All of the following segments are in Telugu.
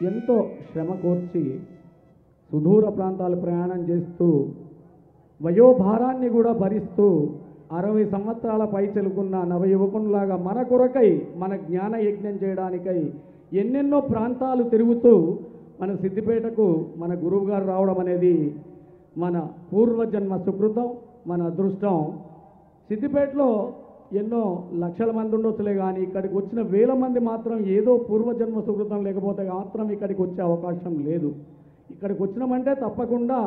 ఎంతో శ్రమ కోర్చి సుదూర ప్రాంతాలు ప్రయాణం చేస్తూ వయోభారాన్ని కూడా భరిస్తూ 60 సంవత్సరాల పై చెలుకున్న నవయువకునిలాగా మన కొరకై మన జ్ఞాన యజ్ఞం చేయడానికై ఎన్నెన్నో ప్రాంతాలు తిరుగుతూ మన సిద్దిపేటకు మన గురువుగారు రావడం అనేది మన పూర్వజన్మ సుకృతం, మన అదృష్టం. సిద్దిపేటలో ఎన్నో లక్షల మంది ఉండొచ్చులే కానీ ఇక్కడికి వచ్చిన వేల మంది మాత్రం ఏదో పూర్వజన్మ సుకృతం లేకపోతే మాత్రం ఇక్కడికి వచ్చే అవకాశం లేదు. ఇక్కడికి వచ్చినామంటే తప్పకుండా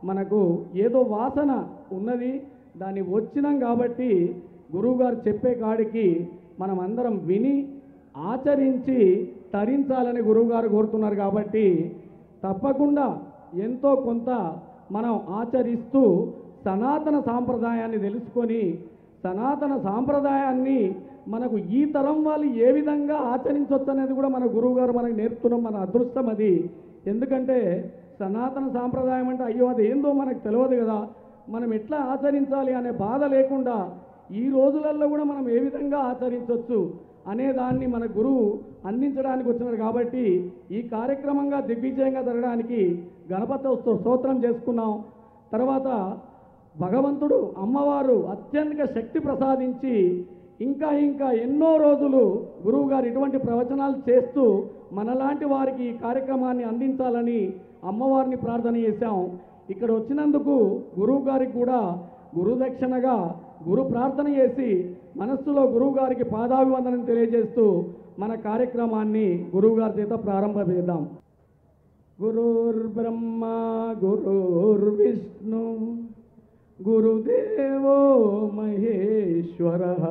మనకు ఏదో వాసన ఉన్నది, దాన్ని వచ్చినాం కాబట్టి గురువుగారు చెప్పే కాడికి మనం అందరం విని ఆచరించి తరించాలని గురువుగారు కోరుతున్నారు. కాబట్టి తప్పకుండా ఎంతో కొంత మనం ఆచరిస్తూ సనాతన సాంప్రదాయాన్ని తెలుసుకొని సనాతన సాంప్రదాయాన్ని మనకు ఈ తరం వాళ్ళు ఏ విధంగా ఆచరించవచ్చు అనేది కూడా మన గురువుగారు మనకు నేర్పుతున్నాం. మన అదృష్టం అది. ఎందుకంటే సనాతన సాంప్రదాయం అంటే అయ్యో అది ఏందో మనకు తెలియదు కదా, మనం ఎట్లా ఆచరించాలి అనే బాధ లేకుండా ఈ రోజులలో కూడా మనం ఏ విధంగా ఆచరించవచ్చు అనే దాన్ని మన గురువు అందించడానికి వచ్చినారు. కాబట్టి ఈ కార్యక్రమంగా దిగ్విజయంగా జరగడానికి గణపతి స్తోత్రం చేసుకున్నాం. తర్వాత భగవంతుడు అమ్మవారు అత్యంత శక్తి ప్రసాదించి ఇంకా ఇంకా ఎన్నో రోజులు గురువుగారు ఇటువంటి ప్రవచనాలు చేస్తూ మనలాంటి వారికి ఈ కార్యక్రమాన్ని అందించాలని అమ్మవారిని ప్రార్థన చేశాం. ఇక్కడ వచ్చినందుకు గురువు గారికి కూడా గురుదక్షిణగా గురు ప్రార్థన చేసి మనస్సులో గురువు గారికి పాదాభివందనం తెలియజేస్తూ మన కార్యక్రమాన్ని గురువుగారి చేత ప్రారంభం చేద్దాం. గురుర్బ్రహ్మ గురుర్విష్ణు గురుదేవో మహేశ్వరః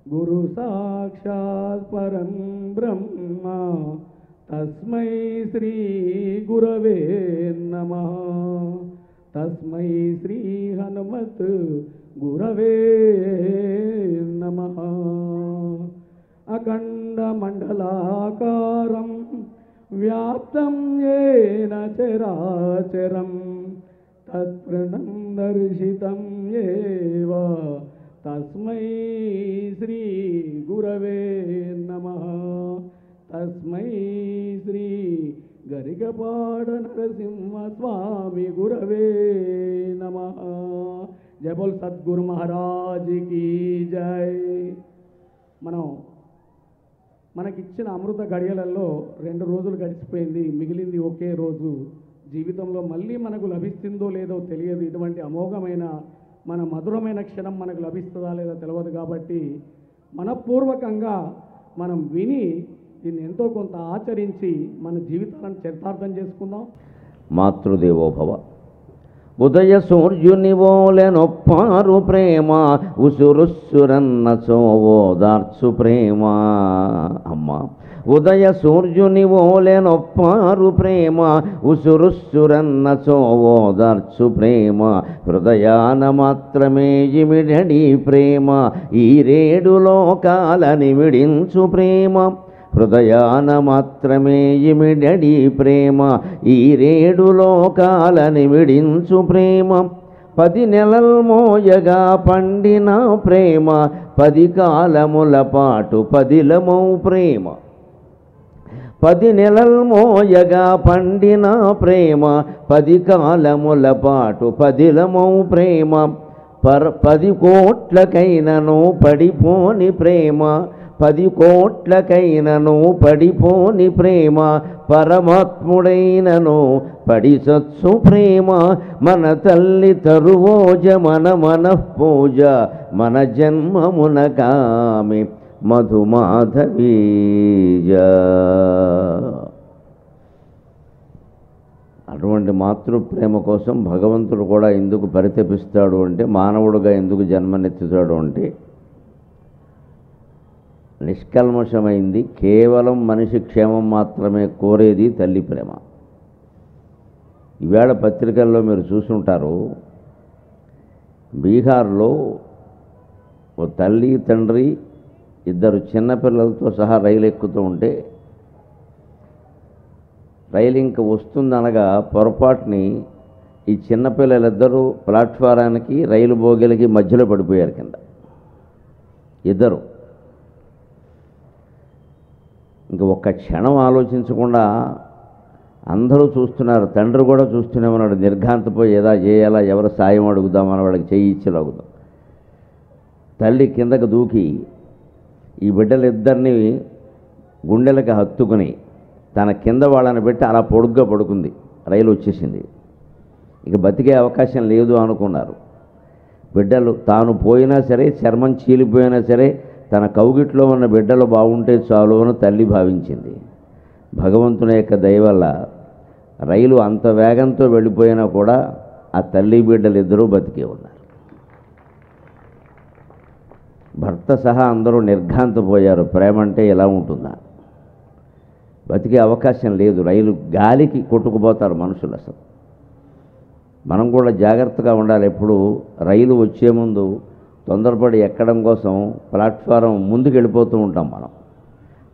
గురు సాక్షాత్ పరం బ్రహ్మ తస్మై శ్రీ గురవే నమః. తస్మై శ్రీ హనుమత్ గురవే నమః. అఖండ మండలాకారం వ్యాప్తం येन చరాచరం తత్ప్రణం దర్శితం येव తస్మై శ్రీ గురవే నమః. తస్మై శ్రీ గరికపాడ నరసింహ స్వామి గురవే నమః. జై బోల్ సద్గురు మహారాజ్ కీ జై. మనకిచ్చిన అమృత గడియలలో 2 రోజులు గడిచిపోయింది, మిగిలింది ఒకే రోజు. జీవితంలో మళ్ళీ మనకు లభిస్తుందో లేదో తెలియదు. ఇటువంటి అమోఘమైన మన మధురమైన క్షణం మనకు లభిస్తుందా లేదో తెలియదు. కాబట్టి మనపూర్వకంగా మనం విని దీన్ని ఎంతో కొంత ఆచరించి మన జీవితాలను చరితార్థం చేసుకుందాం. మాతృదేవోభవ. ఉదయ సూర్యుని ఓలెనొప్పారు ప్రేమ ఉసురుస్సురన్న చోవోదార్చు ప్రేమ. అమ్మ ఉదయ సూర్యుని ఓలెనొప్పారు ప్రేమ ఉసురుస్సురన్న చోవోదార్చు ప్రేమ. హృదయాన మాత్రమే ఇమిడడి ప్రేమ ఈ 7 లోకాలని విడించు ప్రేమ. హృదయాన మాత్రమే ఇమిడడి ప్రేమ ఈ 7 లోకాలని విడించు ప్రేమ. 10 నెలలు మోయగా పండిన ప్రేమ 10 కాలముల పాటు పదిలమౌ ప్రేమ. 10 నెలలు మోయగా పండిన ప్రేమ 10 కాలముల పాటు పదిలమౌ ప్రేమ. 10 కోట్లకైనను పడిపోని ప్రేమ 10 కోట్లకైనను పడిపోని ప్రేమ. పరమాత్ముడైనను పడిసత్సు ప్రేమ. మన తల్లి తరువోజ మన మనఃపూజ మన జన్మమున కామి మధుమాధవీజ. అటువంటి మాతృప్రేమ కోసం భగవంతుడు కూడా ఎందుకు పరితపిస్తాడు అంటే, మానవుడుగా ఎందుకు జన్మనెత్తుతాడు అంటే, నిష్కల్మషమైంది కేవలం మనిషి క్షేమం మాత్రమే కోరేది తల్లి ప్రేమ. ఈవేళ పత్రికల్లో మీరు చూసుంటారు, బీహార్లో ఓ తల్లి తండ్రి 2 చిన్నపిల్లలతో సహా రైలు ఎక్కుతూ ఉంటే రైలు ఇంక వస్తుందనగా పొరపాటుని ఈ చిన్నపిల్లలిద్దరూ ప్లాట్ఫారానికి రైలు బోగీలకి మధ్యలో పడిపోయారు. కింద 2 ఇంక ఒక్క క్షణం ఆలోచించకుండా అందరూ చూస్తున్నారు, తండ్రి కూడా చూస్తూనే ఉన్నాడు. నిర్ఘాంతపోయి ఏదా చేయాలా, ఎవరు సాయం అడుగుదామని వాళ్ళకి చేయి ఇచ్చేలాగుదాం. తల్లి కిందకు దూకి ఈ బిడ్డలిద్దరినీ గుండెలకు హత్తుకుని తన కింద వాళ్ళని పెట్టి అలా పొడుగ్గా పడుకుంది. రైలు వచ్చేసింది, ఇక బతికే అవకాశం లేదు అనుకున్నారు. బిడ్డలు తాను పోయినా సరే, చర్మం చీలిపోయినా సరే, తన కౌగిట్లో ఉన్న బిడ్డలు బాగుంటే చాలు అని తల్లి భావించింది. భగవంతుని యొక్క దయ వల్ల రైలు అంత వేగంతో వెళ్ళిపోయినా కూడా ఆ తల్లి బిడ్డలు ఇద్దరూ బతికే ఉన్నారు. భర్త సహా అందరూ నిర్ఘాంతపోయారు. ప్రేమ అంటే ఎలా ఉంటుందా? బతికే అవకాశం లేదు. రైలు గాలికి కొట్టుకుపోతారు మనుషులు. అసలు మనం కూడా జాగ్రత్తగా ఉండాలి. ఎప్పుడు రైలు వచ్చే ముందు తొందరపడి ఎక్కడం కోసం ప్లాట్ఫారం ముందుకు వెళ్ళిపోతూ ఉంటాం మనం.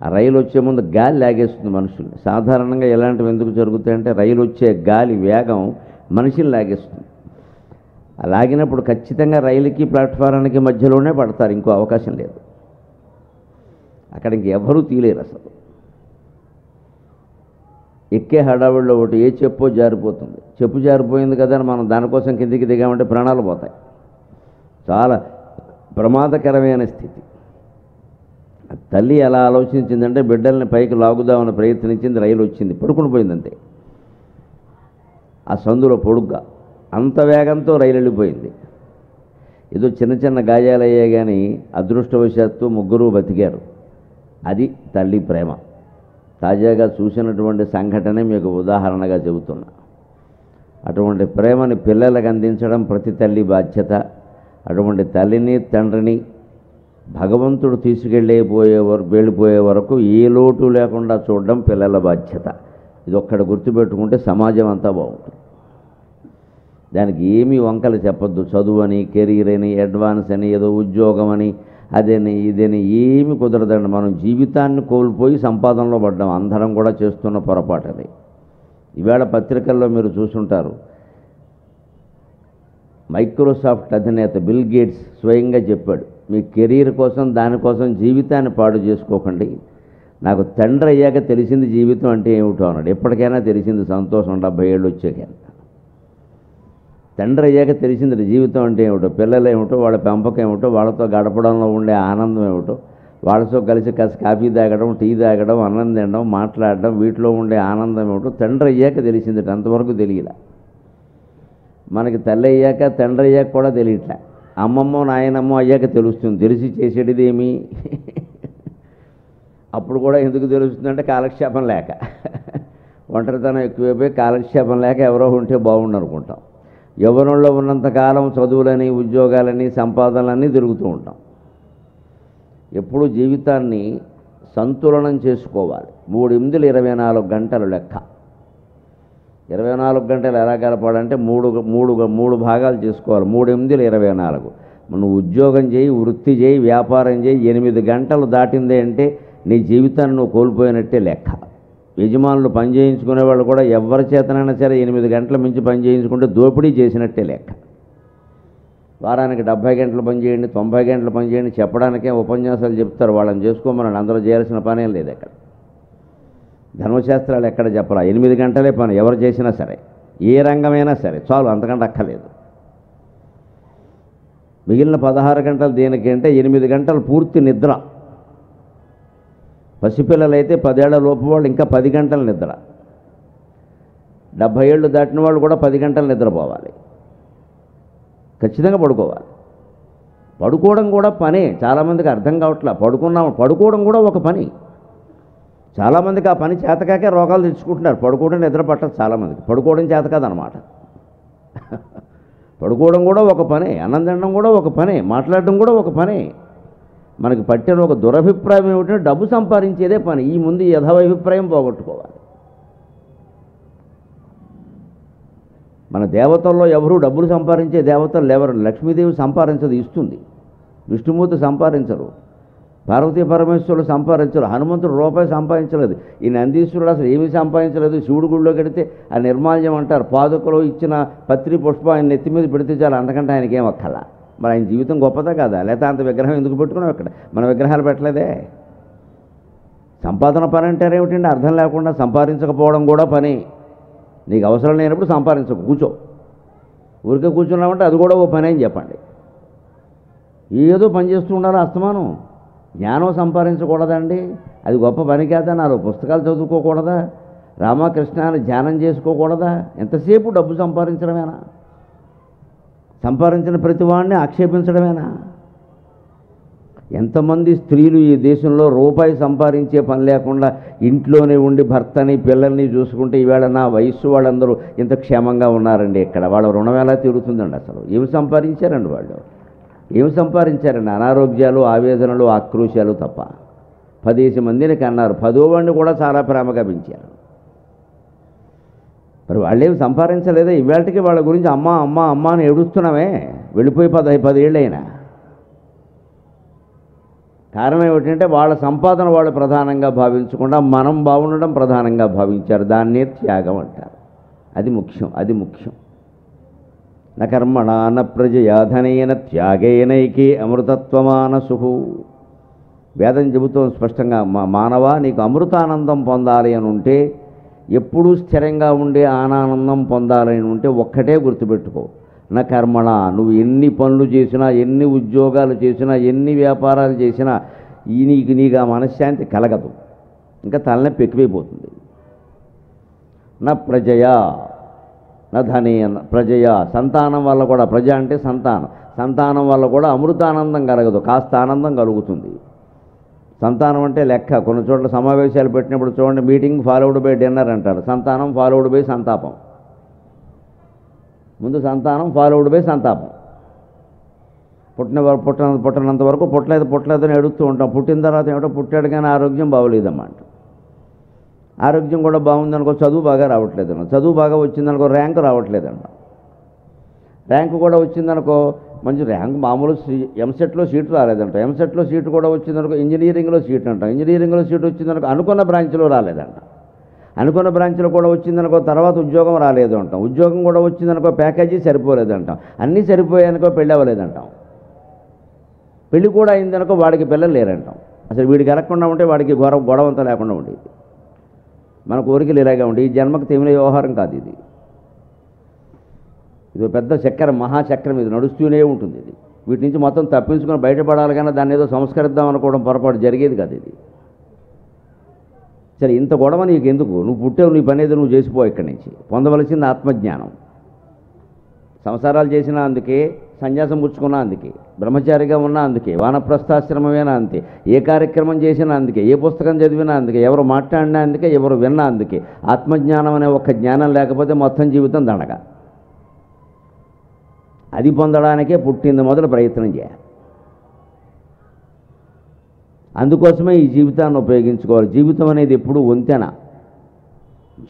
ఆ రైలు వచ్చే ముందు గాలి లాగేస్తుంది మనుషుల్ని. సాధారణంగా ఎలాంటివి ఎందుకు జరుగుతాయంటే రైలు వచ్చే గాలి వేగం మనిషిని లాగేస్తుంది. ఆ లాగినప్పుడు ఖచ్చితంగా రైలుకి ప్లాట్ఫారానికి మధ్యలోనే పడతారు, ఇంకో అవకాశం లేదు. అక్కడ ఇంకెవరూ తీలేరు అసలు. ఎక్కే హడావిడిలో ఒకటి ఏ చెప్పో జారిపోతుంది. చెప్పు జారిపోయింది కదా అని మనం దానికోసం కిందికి దిగామంటే ప్రాణాలు పోతాయి. చాలా ప్రమాదకరమైన స్థితి. తల్లి ఎలా ఆలోచించిందంటే బిడ్డల్ని పైకి లాగుదామని ప్రయత్నించింది, రైలు వచ్చింది, పడుకుని పోయిందంతే. ఆ సందులో పొడుగ్గా అంత వేగంతో రైలు వెళ్ళిపోయింది. ఏదో చిన్న చిన్న గాయాలయ్యాయి కానీ అదృష్టవశాత్తు ముగ్గురు బతికారు. అది తల్లి ప్రేమ. తాజాగా చూసినటువంటి సంఘటనే మీకు ఉదాహరణగా చెబుతున్నా. అటువంటి ప్రేమని పిల్లలకు అందించడం ప్రతి తల్లి బాధ్యత. అటువంటి తల్లిని తండ్రిని భగవంతుడు వెళ్ళిపోయే వరకు ఏ లోటు లేకుండా చూడడం పిల్లల బాధ్యత. ఇది ఒక్కడ గుర్తుపెట్టుకుంటే సమాజం అంతా బాగుంటుంది. దానికి ఏమీ వంకలు చెప్పొద్దు. చదువు అని, కెరీర్ అని, అడ్వాన్స్ అని, ఏదో ఉద్యోగం అని, అదని ఇదని ఏమి కుదరదండి. మనం జీవితాన్ని కోల్పోయి సంపాదనలో పడ్డాం. అందరం కూడా చేస్తున్న పొరపాటు అది. ఈవేళ పత్రికల్లో మీరు చూసుంటారు, మైక్రోసాఫ్ట్ అధినేత బిల్ గేట్స్ స్వయంగా చెప్పాడు, మీ కెరీర్ కోసం దానికోసం జీవితాన్ని పాడు చేసుకోకండి. నాకు తండ్రి అయ్యాక తెలిసింది జీవితం అంటే ఏమిటో అన్నాడు. ఎప్పటికైనా తెలిసింది సంతోషం. 70 ఏళ్ళు వచ్చాక తండ్రి అయ్యాక తెలిసింది జీవితం అంటే ఏమిటో, పిల్లలు ఏమిటో, వాళ్ళ పెంపకం ఏమిటో, వాళ్ళతో గడపడంలో ఉండే ఆనందం ఏమిటో, వాళ్ళతో కలిసి కాఫీ తాగడం, టీ తాగడం, అన్నం తినడం, మాట్లాడడం, వీటిలో ఉండే ఆనందం ఏమిటో తండ్రి అయ్యాక తెలిసింది. అంతవరకు తెలియలే. మనకి తల్లి అయ్యాక తండ్రి అయ్యాక కూడా తెలియట్లే. అమ్మమ్మో నాయనమ్మో అయ్యాక తెలుస్తుంది. తెలిసి చేసేటిది ఏమి? అప్పుడు కూడా ఎందుకు తెలుస్తుందంటే కాలక్షేపం లేక, ఒంటరితనం ఎక్కువైపోయి కాలక్షేపం లేక ఎవరో ఉంటే బాగుండు అనుకుంటాం. యవ్వనంలో ఉన్నంతకాలం చదువులని, ఉద్యోగాలని, సంపాదనలన్నీ తిరుగుతూ ఉంటాం. ఎప్పుడు జీవితాన్ని సంతులనం చేసుకోవాలి. 3 8 24 గంటలు లెక్క. 24 గంటలు ఎలా గడపాలంటే మూడు భాగాలు చేసుకోవాలి. 3 8 24. నువ్వు ఉద్యోగం చేయి, వృత్తి చేయి, వ్యాపారం చేయి, 8 గంటలు దాటిందే అంటే నీ జీవితాన్ని నువ్వు కోల్పోయినట్టే లెక్క. యజమానులు పని చేయించుకునే వాళ్ళు కూడా ఎవరి చేతనైనా సరే 8 గంటల మించి పని చేయించుకుంటే దోపిడీ చేసినట్టే లెక్క. వారానికి 70 గంటలు పని చేయండి, 90 గంటలు పని చేయండి చెప్పడానికే ఉపన్యాసాలు చెప్తారు. వాళ్ళని చేసుకోమని అందరూ చేయాల్సిన పనేం లేదు. ఎక్కడ ధర్మశాస్త్రాలు ఎక్కడ చెప్పరా? 8 గంటలే పని ఎవరు చేసినా సరే, ఏ రంగమైనా సరే చాలు, అంతకంటే అక్కర్లేదు. మిగిలిన 16 గంటలు దేనికి అంటే 8 గంటలు పూర్తి నిద్ర. పసిపిల్లలైతే 10 ఏళ్ల లోపు వాళ్ళు ఇంకా 10 గంటల నిద్ర. 70 ఏళ్ళు దాటిన వాళ్ళు కూడా 10 గంటలు నిద్రపోవాలి. ఖచ్చితంగా పడుకోవాలి. పడుకోవడం కూడా పనే. చాలామందికి అర్థం కావట్లా. పడుకోవడం కూడా ఒక పని. చాలామందికి ఆ పని చేతకాకే రోగాలు తెచ్చుకుంటున్నారు. పడుకోవడం నిద్ర పట్టదు చాలామందికి. పడుకోవడం చేత కాదనమాట. పడుకోవడం కూడా ఒక పనే, అన్నం తినడం కూడా ఒక పనే, మాట్లాడడం కూడా ఒక పనే. మనకి పట్టిన ఒక దురభిప్రాయం ఏమిటంటే డబ్బు సంపాదించేదే పని. ఈ ముందు యథాభిప్రాయం పోగొట్టుకోవాలి. మన దేవతల్లో ఎవరు డబ్బులు సంపాదించే దేవతలు ఎవరు? లక్ష్మీదేవి సంపాదించదు, ఇస్తుంది. విష్ణుమూర్తి సంపాదించరు, పార్వతీ పరమేశ్వరులు సంపాదించరు, హనుమంతుడు రూపాయి సంపాదించలేదు, ఈ నందీశ్వరుడు అసలు ఏమీ సంపాదించలేదు. శివుడి గుడిలో కడితే ఆ నిర్మాల్యం అంటారు, పాదుకలో ఇచ్చిన పత్రి పుష్పం ఆయన నెత్తి మీద పెడితే చాలు, అంతకంటే ఆయనకి ఏం అక్కల. మరి ఆయన జీవితం గొప్పదా కాదా? లేకపోతే అంత విగ్రహం ఎందుకు పెట్టుకున్నాం? ఇక్కడ మన విగ్రహాలు పెట్టలేదే. సంపాదన పని అంటారేమిటండి? అర్థం లేకుండా సంపాదించకపోవడం కూడా పని. నీకు అవసరం లేనప్పుడు సంపాదించకు, కూర్చో. ఊరికే కూర్చున్నామంటే అది కూడా ఓ పని అని చెప్పండి. ఏదో పని చేస్తూ ఉండాలి అస్తమానం. జ్ఞానం సంపాదించకూడదండి? అది గొప్ప పని కాదా? 4 పుస్తకాలు చదువుకోకూడదా? రామకృష్ణ అని ధ్యానం చేసుకోకూడదా? ఎంతసేపు డబ్బు సంపాదించడమేనా? సంపాదించిన ప్రతి వాడిని ఆక్షేపించడమేనా? ఎంతమంది స్త్రీలు ఈ దేశంలో రూపాయి సంపాదించే పని లేకుండా ఇంట్లోనే ఉండి భర్తని పిల్లల్ని చూసుకుంటే ఈవేళ నా వయస్సు వాళ్ళందరూ ఇంత క్షేమంగా ఉన్నారండి. ఇక్కడ వాళ్ళ రుణం ఎలా తీరుతుందండి? అసలు ఏమి సంపాదించారండి వాళ్ళు? ఏమి సంపాదించారండి? అనారోగ్యాలు, ఆవేదనలు, ఆక్రోశాలు తప్ప. 10 మందిని కన్నారు, 10వ వాడిని కూడా చాలా ప్రేమగా పెంచారు. మరి వాళ్ళేమి సంపాదించలేదా? ఇవాళకి వాళ్ళ గురించి అమ్మ అమ్మ అమ్మ అని ఏడుస్తున్నామే, వెళ్ళిపోయి 10 ఏళ్ళైనా. కారణం ఏమిటంటే వాళ్ళ సంపాదన వాళ్ళు ప్రధానంగా భావించకుండా మనం బాగుండడం ప్రధానంగా భావించారు. దాన్నే త్యాగం అంటారు. అది ముఖ్యం, అది ముఖ్యం. న కర్మణ న ప్రజయా ధనేన త్యాగేనైకే అమృతత్వమానసు. వేదం చెబుతోంది స్పష్టంగా, మానవ నీకు అమృతానందం పొందాలి అని ఉంటే, ఎప్పుడూ స్థిరంగా ఉండే ఆనందం పొందాలని ఉంటే ఒక్కటే గుర్తుపెట్టుకో, నా కర్మణ. నువ్వు ఎన్ని పనులు చేసినా, ఎన్ని ఉద్యోగాలు చేసినా, ఎన్ని వ్యాపారాలు చేసినా నీకు ఆ మనశ్శాంతి కలగదు. ఇంకా తలనొప్పి ఎక్కువైపోతుంది. నా ప్రజయా నా ధనేన ప్రజయా, సంతానం వల్ల కూడా, ప్రజ అంటే సంతానం, సంతానం వల్ల కూడా అమృతానందం కలగదు, కాస్త ఆనందం కలుగుతుంది. సంతానం అంటే లెక్క. కొన్ని చోట్ల సమావేశాలు పెట్టినప్పుడు చూడండి, మీటింగ్ ఫాలోడ్ బై డిన్నర్ అంటారు. సంతానం ఫాలోడ్ బై సంతాపం. ముందు సంతానం ఫాలోడ్ బై సంతాపం. పుట్టినంత వరకు పుట్టలేదని ఎడుస్తూ ఉంటాం. పుట్టిన తర్వాత ఏమిటో పుట్టాడు కానీ ఆరోగ్యం బాగోలేదమ్మా అంట. ఆరోగ్యం కూడా బాగుందనుకో, చదువు బాగా రావట్లేదన్న. చదువు బాగా వచ్చిందనుకో, ర్యాంకు రావట్లేదంట. ర్యాంకు కూడా వచ్చిందనుకో, మంచి ర్యాంకు, మామూలు ఎంసెట్లో సీటు రాలేదంట. ఎంసెట్లో సీటు కూడా వచ్చిందనుకో, ఇంజనీరింగ్లో సీట్ అంట. ఇంజనీరింగ్లో సీటు వచ్చిందనుకో, అనుకున్న బ్రాంచ్లో రాలేదంట. అనుకున్న బ్రాంచ్లో కూడా వచ్చిందనుకో, తర్వాత ఉద్యోగం రాలేదు అంటాం. ఉద్యోగం కూడా వచ్చిందనుకో, ప్యాకేజీ సరిపోలేదంటాం. అన్నీ సరిపోయాయనుకో, పెళ్ళి అవ్వలేదంటాం. పెళ్ళి కూడా అయిందనుకో, వాడికి పిల్లలు లేరంటాం. అసలు వీడికి ఎలగకుండా ఉంటే వాడికి గొడవంతా లేకుండా ఉండేది. మన కోరికలు ఇలాగే ఉండి, ఈ జన్మకు తెమిన వ్యవహారం కాదు ఇది. ఇది పెద్ద చక్రం, మహాచక్రం. ఇది నడుస్తూనే ఉంటుంది. ఇది వీటి నుంచి మొత్తం తప్పించుకొని బయటపడాలి కానీ దాన్ని ఏదో సంస్కరిద్దాం అనుకోవడం పొరపాటు జరిగేది కాదు ఇది. సరే, ఇంత గొడవ నీకు ఎందుకు? నువ్వు పుట్టావు, నీ పని ఏదో నువ్వు చేసిపో. ఇక్కడి నుంచి పొందవలసింది ఆత్మజ్ఞానం. సంసారాలు చేసినా అందుకే, సన్యాసం పుచ్చుకున్నా అందుకే, బ్రహ్మచారిగా ఉన్నా అందుకే, వానప్రస్థాశ్రమమేనా అంతే, ఏ కార్యక్రమం చేసినా అందుకే, ఏ పుస్తకం చదివినా అందుకే, ఎవరు మాట్లాడినా అందుకే, ఎవరు విన్నా అందుకే. ఆత్మజ్ఞానం అనే ఒక్క జ్ఞానం లేకపోతే మొత్తం జీవితం దండగా. అది పొందడానికే పుట్టింది మొదలు ప్రయత్నం చేయాలి. అందుకోసమే ఈ జీవితాన్ని ఉపయోగించుకోవాలి. జీవితం అనేది ఎప్పుడు వంతెన.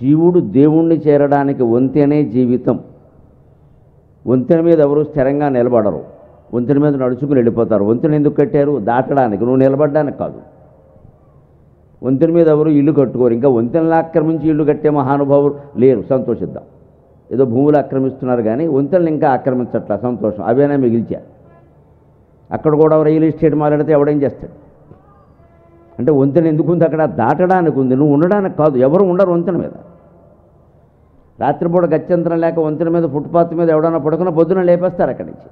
జీవుడు దేవుణ్ణి చేరడానికి వంతెనే జీవితం. వంతెన మీద ఎవరు స్థిరంగా నిలబడరు. వంతెన మీద నడుచుకుని వెళ్ళిపోతారు. వంతెన ఎందుకు కట్టారు? దాటడానికి, నువ్వు నిలబడడానికి కాదు. వంతెన మీద ఎవరు ఇల్లు కట్టుకోరు. ఇంకా వంతెనలు ఆక్రమించి ఇల్లు కట్టే మహానుభావులు లేరు, సంతోషిద్దాం. ఏదో భూములు ఆక్రమిస్తున్నారు కానీ వంతెనలు ఇంకా ఆక్రమించట్లా, సంతోషం. అవేనా మిగిల్చారు. అక్కడ కూడా రియల్ ఎస్టేట్ మాట్లాడితే ఎవడేం చేస్తాడు? అంటే వంతెన ఎందుకు ఉంది? అక్కడ దాటడానికి ఉంది, నువ్వు ఉండడానికి కాదు. ఎవరు ఉండరు వంతెన మీద. రాత్రిపూట గత్యంతరం లేక వంతెన మీద, ఫుట్పాత్ మీద ఎవడన్నా పడుకున్న పొద్దున లేపేస్తారు అక్కడి నుంచి.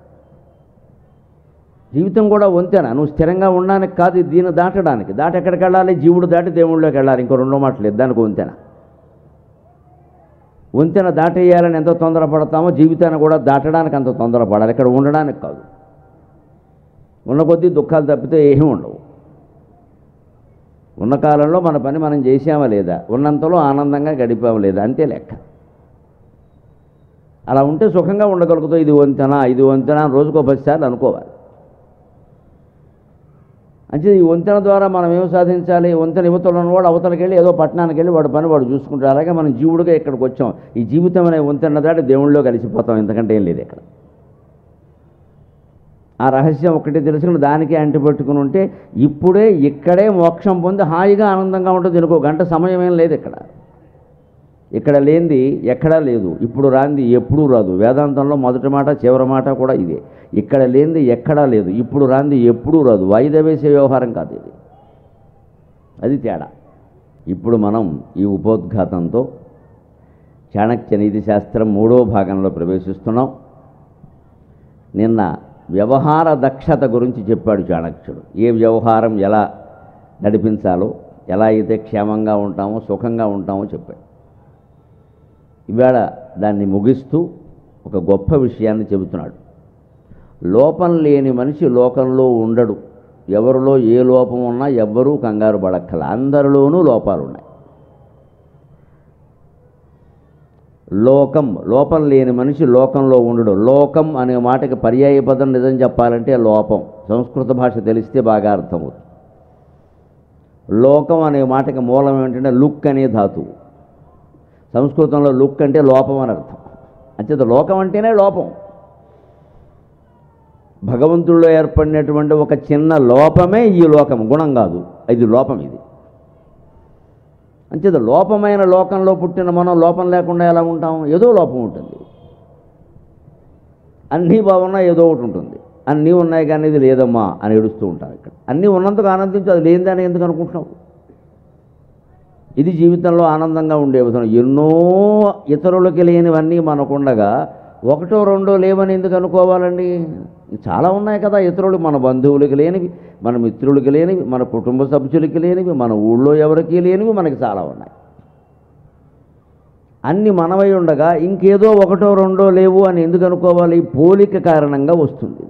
జీవితం కూడా వంతెన. నువ్వు స్థిరంగా ఉండడానికి కాదు, దీన్ని దాటడానికి. దాటి ఎక్కడికి వెళ్ళాలి? జీవుడు దాటి దేవుళ్ళలోకి వెళ్ళాలి. ఇంకో రెండో మాటలు లేదు దానికి. వంతెన వంతెన దాటేయాలని ఎంత తొందరపడతామో జీవితాన్ని కూడా దాటడానికి అంత తొందరపడాలి. ఇక్కడ ఉండడానికి కాదు. ఉన్న కొద్దీ దుఃఖాలు తప్పితే ఏమీ ఉండవు. ఉన్న కాలంలో మన పని మనం చేసామా లేదా, ఉన్నంతలో ఆనందంగా గడిపామా లేదా, అంతే లెక్క. అలా ఉంటే సుఖంగా ఉండగలుగుతావు. ఇది వంతెన, ఇది వంతెన రోజుకో 10 సార్లు అనుకోవాలి. అంటే ఈ వంతెన ద్వారా మనం ఏం సాధించాలి? వంతెన యువతలు ఉన్నవాడు అవతలకి వెళ్ళి ఏదో పట్టణానికి వెళ్ళి వాడు పని వాడు చూసుకుంటారు. అలాగే మనం జీవుడిగా ఇక్కడికి వచ్చాం. ఈ జీవితం అనే వంతెన దాటి దేవుళ్ళలో కలిసిపోతాం. ఇంతకంటే ఏం లేదు ఇక్కడ. ఆ రహస్యం ఒక్కటే తెలుసుకుని దానికి అంటిపెట్టుకుని ఉంటే ఇప్పుడే ఇక్కడే మోక్షం పొంది హాయిగా ఆనందంగా ఉంటుంది. ఇంకో గంట సమయం ఏం లేదు ఇక్కడ. ఇక్కడ లేనిది ఎక్కడా లేదు. ఇప్పుడు రాంది ఎప్పుడూ రాదు. వేదాంతంలో మొదటి మాట చివరి మాట కూడా ఇదే. ఇక్కడ లేనిది ఎక్కడా లేదు, ఇప్పుడు రాంది ఎప్పుడూ రాదు. వాయిదా వేసే వ్యవహారం కాదు ఇది. అది తేడా. ఇప్పుడు మనం ఈ ఉపోద్ఘాతంతో చాణక్య నీతి శాస్త్రం 3వ భాగంలో ప్రవేశిస్తున్నాం. నిన్న వ్యవహార దక్షత గురించి చెప్పాడు చాణక్యుడు. ఏ వ్యవహారం ఎలా నడిపించాలో, ఎలా అయితే క్షేమంగా ఉంటామో, సుఖంగా ఉంటామో చెప్పాడు. ఇవాళ దాన్ని ముగిస్తూ ఒక గొప్ప విషయాన్ని చెబుతున్నాడు. లోపం లేని మనిషి లోకంలో ఉండడు. ఎవరిలో ఏ లోపం ఉన్నా ఎవ్వరూ కంగారు పడక్కల, అందరిలోనూ లోపాలు ఉన్నాయి. లోపం లేని మనిషి లోకంలో ఉండడు. లోకం అనే మాటకి పర్యాయ పదం నిజం చెప్పాలంటే లోపం. సంస్కృత భాష తెలిస్తే బాగా అర్థమవుతుంది. లోకం అనే మాటకి మూలం ఏంటంటే లుక్ అనే ధాతువు. సంస్కృతంలో లుక్ అంటే లోపం అని అర్థం. అంచేత లోకం అంటేనే లోపం. భగవంతుడిలో ఏర్పడినటువంటి ఒక చిన్న లోపమే ఈ లోకం, గుణం కాదు, ఇది లోపం. ఇది అంచేత లోపమైన లోకంలో పుట్టిన మనం లోపం లేకుండా ఎలా ఉంటాం? ఏదో లోపం ఉంటుంది. అన్నీ బాగున్నా ఏదో ఒకటి ఉంటుంది. అన్నీ ఉన్నాయి కానీ ఇది లేదమ్మా అని ఏడుస్తూ ఉంటాం. ఇక్కడ అన్నీ ఉన్నందుకు ఆనందించు, అది లేనిదని ఎందుకు అనుకుంటున్నావు? ఇది జీవితంలో ఆనందంగా ఉండే విధానం. ఎన్నో ఇతరులకి లేనివన్నీ మనకుండగా ఒకటో రెండో లేవని ఎందుకు అనుకోవాలండి? చాలా ఉన్నాయి కదా ఇతరులు. మన బంధువులకి లేనివి, మన మిత్రులకి లేనివి, మన కుటుంబ సభ్యులకి లేనివి, మన ఊళ్ళో ఎవరికి లేనివి మనకి చాలా ఉన్నాయి. అన్ని మనవై ఉండగా ఇంకేదో ఒకటో రెండో లేవు అని ఎందుకు అనుకోవాలి? పోలిక కారణంగా వస్తుంది.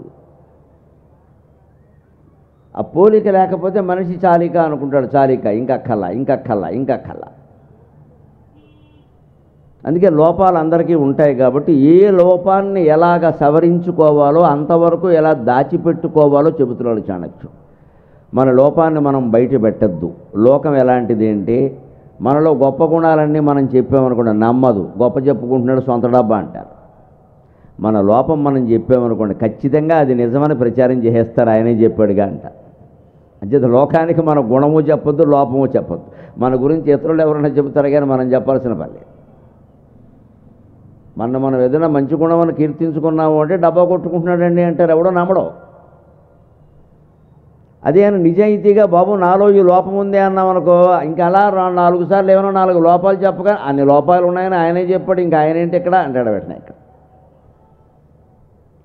ఆ పోలిక లేకపోతే మనిషి చాలిక అనుకుంటాడు. చాలిక ఇంకక్కల్లా ఇంకక్కల్లా ఇంకక్కల్లా. అందుకే లోపాలు అందరికీ ఉంటాయి కాబట్టి ఏ లోపాన్ని ఎలాగ సవరించుకోవాలో అంతవరకు ఎలా దాచిపెట్టుకోవాలో చెబుతున్నాడు చాణక్యుడు. మన లోపాన్ని మనం బయట పెట్టద్దు. లోకం ఎలాంటిది అంటే మనలో గొప్ప గుణాలన్నీ మనం చెప్పామనుకోండి నమ్మదు. గొప్ప చెప్పుకుంటున్నాడు సొంత డబ్బా అంటారు. మన లోపం మనం చెప్పామనుకోండి ఖచ్చితంగా అది నిజమని ప్రచారం చేసేస్తారు. ఆయనే చెప్పాడుగా అంట. అంచేత లోకానికి మన గుణము చెప్పొద్దు, లోపము చెప్పొద్దు. మన గురించి ఇతరులు ఎవరైనా చెబుతారు కానీ మనం చెప్పాల్సిన పని. మనం ఏదైనా మంచి గుణమని కీర్తించుకున్నాము అంటే డబ్బా కొట్టుకుంటున్నాడండి అంటారు. ఎవడో నమ్మడం. అదే అని నిజాయితీగా బాబు నాలో ఈ లోపం ఉంది అన్నామనుకో, ఇంకా అలా 4 సార్లు ఏమైనా 4 లోపాలు చెప్పగా అన్ని లోపాలు ఉన్నాయని ఆయనే చెప్పాడు, ఇంకా ఆయన ఏంటి ఇక్కడ అంటాడు వెంటనే. ఇక్కడ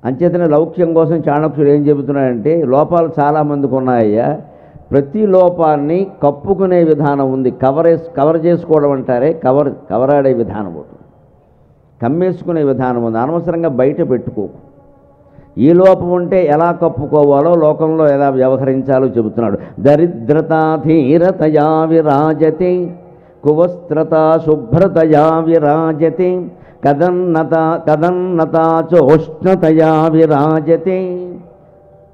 అంచేతనే లౌక్యం కోసం చాణక్యుడు ఏం చెబుతున్నాడంటే లోపాలు చాలామందికి ఉన్నాయ్యా, ప్రతి లోపాన్ని కప్పుకునే విధానం ఉంది. కవర్ చేసుకోవడం అంటారే, కవరాడే విధానం ఒకటి, కమ్మేసుకునే విధానం ఉంది. అనవసరంగా బయట పెట్టుకోకు. ఈ లోపం ఉంటే ఎలా కప్పుకోవాలో, లోకంలో ఎలా వ్యవహరించాలో చెబుతున్నాడు. దరిద్రతాధీరతయా విరాజతే కువస్త్రతా శుభ్రతయా విరాజతే కదన్నతా చోష్ణతయా విరాజతే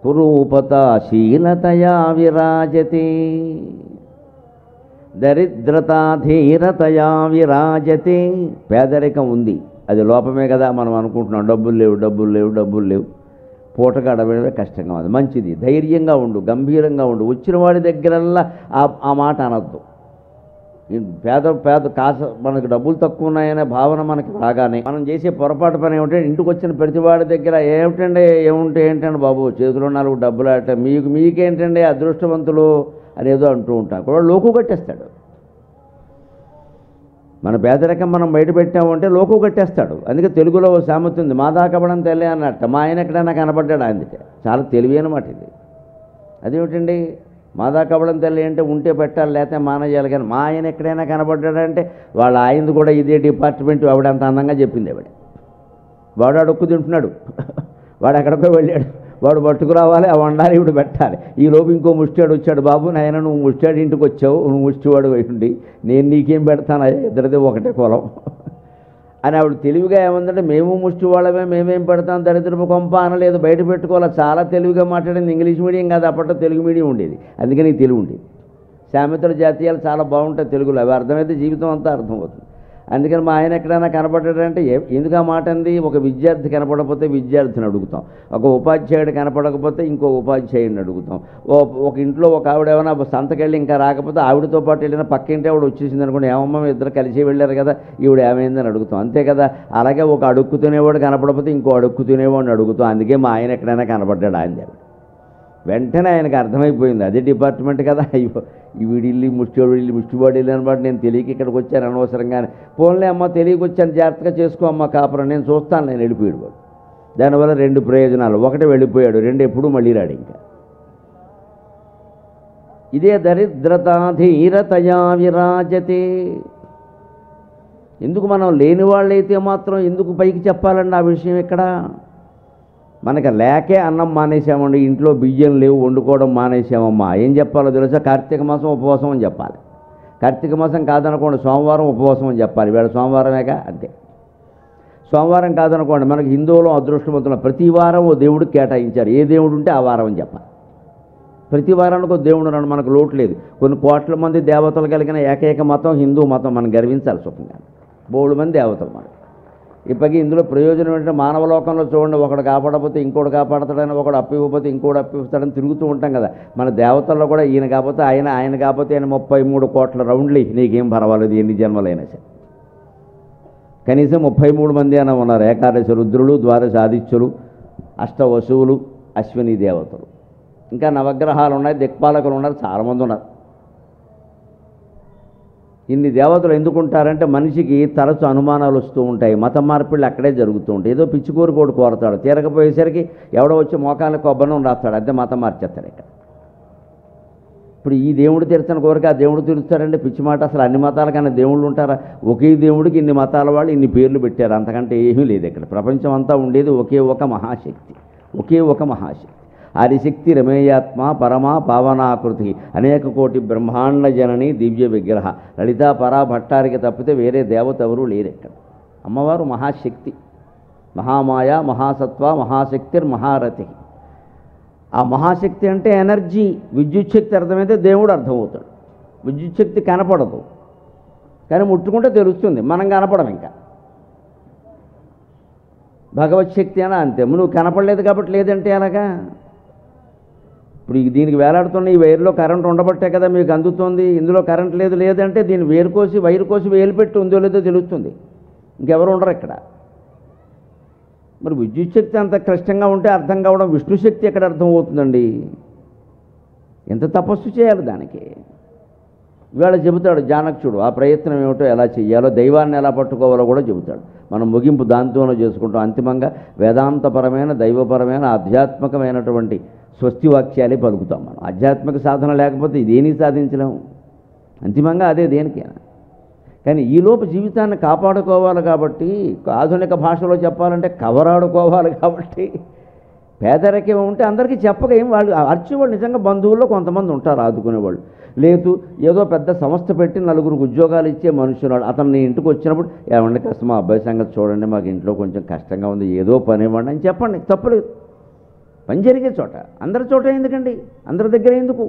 కురూపతా శీలతయా విరాజతే. దరిద్రతాధీరతయా విరాజతే. పేదరికం ఉంది, అది లోపమే కదా మనం అనుకుంటున్నాం. డబ్బులు లేవు పూటగా అడవడమే కష్టంగా ఉంది. మంచిది, ధైర్యంగా ఉండు, గంభీరంగా ఉండు. వచ్చిన వాడి దగ్గరల్లా ఆ మాట అనద్దు. పేద మనకి డబ్బులు తక్కువ ఉన్నాయనే భావన మనకి రాగానే మనం చేసే పొరపాటు పని ఏమిటంటే ఇంటికి వచ్చిన ప్రతివాడి దగ్గర ఏంటండి బాబు చేతిలో 4 డబ్బులు ఆట మీకేంటండి అదృష్టవంతులు అనేదో అంటూ ఉంటాం. కూడా లోకు కట్టేస్తాడు. మన పేదరికం మనం బయట పెట్టామంటే లోకు కట్టేస్తాడు. అందుకే తెలుగులో ఓ సామెత ఉంది, మాదాకబడం తెల్లే అన్నట్ట. మా ఆయన ఎక్కడైనా కనపడ్డాడు. అందుకే చాలా తెలివి అన్నమాట ఇది. అదేమిటండి మాదాకబడం తెల్లి అంటే ఉంటే పెట్టాలి, లేకపోతే మానేయాలి. కానీ మా ఆయన ఎక్కడైనా కనపడ్డాడంటే వాళ్ళ ఆయనది కూడా ఇదే డిపార్ట్మెంట్. ఆవిడ అంత అందంగా చెప్పింది. వాడు అడుక్కు తింటున్నాడు, వాడు ఎక్కడికో వెళ్ళాడు, వాడు పట్టుకురావాలి, ఆ వండాలి, ఇప్పుడు పెట్టాలి. ఈ లోపు ఇంకో ముష్టివాడు వచ్చాడు, బాబు నాయన నువ్వు ముష్టివాడి ఇంటికి వచ్చావు, నువ్వు ముష్టివాడు ఉండి నేను నీకేం పెడతాను, ఇద్దరిదే ఒకటే కులం అని ఆవిడ తెలివిగా ఏముందంటే మేము ముష్టి వాళ్ళమే, మేమేం పెడతాం, దరిద్రపు కొంప అనలేదు, బయట పెట్టుకోవాలి. చాలా తెలివిగా మాట్లాడింది. ఇంగ్లీష్ మీడియం కాదు, అప్పట్లో తెలుగు మీడియం ఉండేది, అందుకని తెలివి ఉండేది. సామెతల జాతీయాలు చాలా బాగుంటాయి తెలుగులో, అవి అర్థమైతే జీవితం అంతా అర్థమవుతుంది. అందుకని మా ఆయన ఎక్కడైనా కనపడ్డాడంటే ఎందుకు ఆ మాట అంది? ఒక విద్యార్థి కనపడకపోతే విద్యార్థిని అడుగుతాం, ఒక ఉపాధ్యాయుడు కనపడకపోతే ఇంకో ఉపాధ్యాయుడిని అడుగుతాం. ఒక ఇంట్లో ఒక ఆవిడ ఏమైనా సంతకెళ్ళి ఇంకా రాకపోతే ఆవిడతో పాటు వెళ్ళిన పక్కింటి ఆవిడ వచ్చేసింది అనుకోండి, ఏమమ్మా ఇద్దరు కలిసి వెళ్ళారు కదా, ఈవిడ ఏమైందని అడుగుతాం, అంతే కదా. అలాగే ఒక అడుక్కు తినేవాడు కనపడకపోతే ఇంకో అడుక్కు తినేవాడిని అడుగుతాం. అందుకే మా ఆయన ఎక్కడైనా కనపడ్డాడు ఆయన. వెంటనే ఆయనకు అర్థమైపోయింది, అదే డిపార్ట్మెంట్ కదా, అయ్యో ఈ వీడిల్లి ముష్టివాడు వెళ్ళి అనమాట, నేను తెలియక ఇక్కడికి వచ్చాను అనవసరంగానే, పోన్లే అమ్మ తెలియక వచ్చాను, జాగ్రత్తగా చేసుకో అమ్మ కాపురం, నేను చూస్తాను, నేను వెళ్ళిపోయాడు వాడు. దానివల్ల 2 ప్రయోజనాలు, ఒకటి వెళ్ళిపోయాడు, 2 ఎప్పుడూ మళ్ళీ రాడు ఇంకా. ఇదే దరిద్రతాధీరతయా విరాజతే. ఎందుకు మనం లేని వాళ్ళైతే మాత్రం ఎందుకు పైకి చెప్పాలండి ఆ విషయం? ఇక్కడ మనకి లేకే అన్నం మానేసామండి, ఇంట్లో బియ్యం లేవు, వండుకోవడం మానేసామమ్మా, ఏం చెప్పాలో తెలుసా? కార్తీక మాసం ఉపవాసం అని చెప్పాలి. కార్తీక మాసం కాదనుకోండి, సోమవారం ఉపవాసం అని చెప్పాలి. వేళ సోమవారమేగా, అంతే. సోమవారం కాదనుకోండి, మనకి హిందువులో అదృష్టవంతులు ప్రతి వారం ఓ దేవుడికి కేటాయించారు, ఏ దేవుడు ఉంటే ఆ వారం అని చెప్పాలి. ప్రతి వారానికి ఒక దేవుడు ఉన్నాడు, మనకు లోటు లేదు. కొన్ని కోట్ల మంది దేవతలు కలిగిన ఏకైక మతం హిందూ మతం, మనం గర్వించాలి సుఖంగా. బోడు మంది దేవతలు మనకు. ఇప్పటికీ ఇందులో ప్రయోజనం ఏంటంటే, మానవ లోకంలో చూడండి, ఒకడు కాపాడకపోతే ఇంకోటి కాపాడతాడని, ఒకడు అప్పు ఇవ్వకపోతే ఇంకోటి అప్పు ఇస్తాడని తిరుగుతూ ఉంటాం కదా. మన దేవతల్లో కూడా ఈయన కాకపోతే ఆయన, ఆయన కాకపోతే ఆయన 33 కోట్ల రౌండ్లు, నీకేం పర్వాలేదు ఎన్ని జన్మలైనా సరే. కనీసం 33 మంది అయినా ఉన్నారు, ఏకాదశి రుద్రులు, ద్వాదశ ఆదిత్యులు, అష్టవసువులు, అశ్విని దేవతలు, ఇంకా నవగ్రహాలు ఉన్నాయి, దిక్పాలకులు ఉన్నారు, చాలామంది ఉన్నారు. ఇన్ని దేవతలు ఎందుకుంటారంటే, మనిషికి తరచు అనుమానాలు వస్తూ ఉంటాయి, మత మార్పిళ్ళు అక్కడే జరుగుతూ ఉంటాయి. ఏదో పిచ్చికూరు కోడు కోరతాడు, తీరకపోయేసరికి ఎవడో వచ్చి మోకాళ్ళ కొబ్బనం రాస్తాడు, అదే మతం మార్చేస్తాడు. ఇక్కడ ఇప్పుడు ఈ దేవుడు తీర్చని కోరిక ఆ దేవుడు తీరుస్తాడంటే పిచ్చి మాట. అసలు అన్ని మతాల కన్నా దేవుళ్ళు ఉంటారా? ఒకే దేవుడికి ఇన్ని మతాల వాళ్ళు ఇన్ని పేర్లు పెట్టారు, అంతకంటే ఏమీ లేదు. ఇక్కడ ప్రపంచం అంతా ఉండేది ఒకే ఒక మహాశక్తి, ఒకే ఒక మహాశక్తి. ఆదిశక్తి రమేయాత్మ పరమా పావనాకృతి అనేక కోటి బ్రహ్మాండ జనని దివ్య విగ్రహ లలితా పరా భట్టారికి తప్పితే వేరే దేవత ఎవరూ లేరు ఇక్కడ. అమ్మవారు మహాశక్తి, మహామాయ, మహాసత్వ, మహాశక్తిర్మహారథి. ఆ మహాశక్తి అంటే ఎనర్జీ, విద్యుత్ శక్తి అర్థమైతే దేవుడు అర్థమవుతాడు. విద్యుత్ శక్తి కనపడదు, కానీ ముట్టుకుంటే తెలుస్తుంది, మనం కనపడం. ఇంకా భగవత్ శక్తి అయినా అంతే, నువ్వు కనపడలేదు కాబట్టి లేదంటే అలాగా. ఇప్పుడు దీనికి వేలాడుతున్న ఈ వైర్లో కరెంట్ ఉండబట్టే కదా మీకు అందుతుంది. ఇందులో కరెంట్ లేదు, లేదంటే దీన్ని వైరు కోసి వేలు పెట్టి ఉందో లేదో తెలుస్తుంది, ఇంకెవరు ఉండరు ఇక్కడ. మరి విద్యుత్ శక్తి అంత క్లిష్టంగా ఉంటే అర్థం కావడం, విష్ణు శక్తి ఎక్కడ అర్థం అవుతుందండి? ఎంత తపస్సు చేయాలి దానికి. ఇవాళ చెబుతాడు జానక్షుడు, ఆ ప్రయత్నం ఏమిటో, ఎలా చేయాలో, దైవాన్ని ఎలా పట్టుకోవాలో కూడా చెబుతాడు. మనం ముగింపు దాంతోనే చేసుకుంటాం. అంతిమంగా వేదాంతపరమైన, దైవపరమైన, ఆధ్యాత్మికమైనటువంటి స్వస్తి వాక్యాలే పలుకుతాం మనం. ఆధ్యాత్మిక సాధన లేకపోతే ఇదేమీ సాధించలేము. అంతిమంగా అదే దేనికైనా. కానీ ఈలోపు జీవితాన్ని కాపాడుకోవాలి కాబట్టి, ఆధునిక భాషలో చెప్పాలంటే కవరాడుకోవాలి కాబట్టి, పేదరికం ఉంటే అందరికీ చెప్పక ఏం, వాళ్ళు అర్చేవాళ్ళు నిజంగా బంధువుల్లో కొంతమంది ఉంటారు ఆదుకునేవాళ్ళు. లేదు ఏదో పెద్ద సంస్థ పెట్టి 4గురికి ఉద్యోగాలు ఇచ్చే మనుషులు, అతన్ని ఇంటికి వచ్చినప్పుడు ఏమండి కాస్త మా అబ్బాయి సంగతి చూడండి, మాకు ఇంట్లో కొంచెం కష్టంగా ఉంది, ఏదో పని ఇవ్వండి అని చెప్పండి, తప్పలేదు. పని జరిగే చోట, అందరి చోట ఎందుకండి, అందరి దగ్గర ఎందుకు